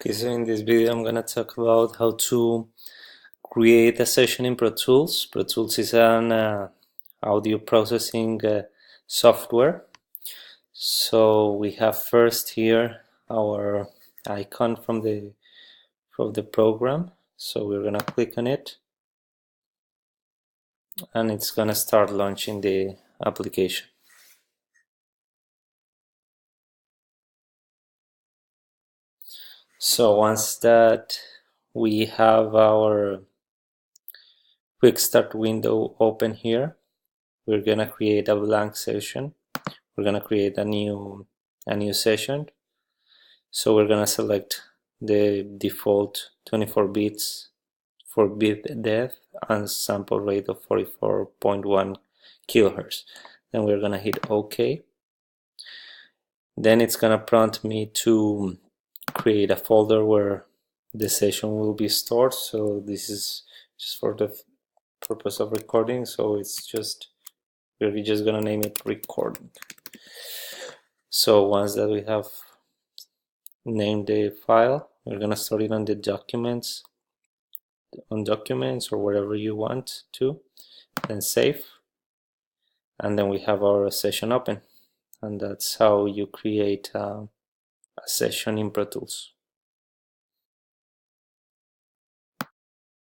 Okay, so in this video I'm gonna talk about how to create a session in Pro Tools. Pro Tools is an audio processing software. So we have first here our icon from the program. So we're gonna click on it, and it's gonna start launching the application. So once that we have our quick start window open here, we're gonna create a blank session. We're gonna create a new session. So we're gonna select the default 24 bits for bit depth and sample rate of 44.1 kilohertz. Then we're gonna hit OK. Then it's gonna prompt me to create a folder where the session will be stored. So this is just for the purpose of recording. So it's just, we're just gonna name it recording. So once that we have named the file, we're gonna store it on the documents, or wherever you want to, then save, and then we have our session open. And that's how you create a session in Pro Tools.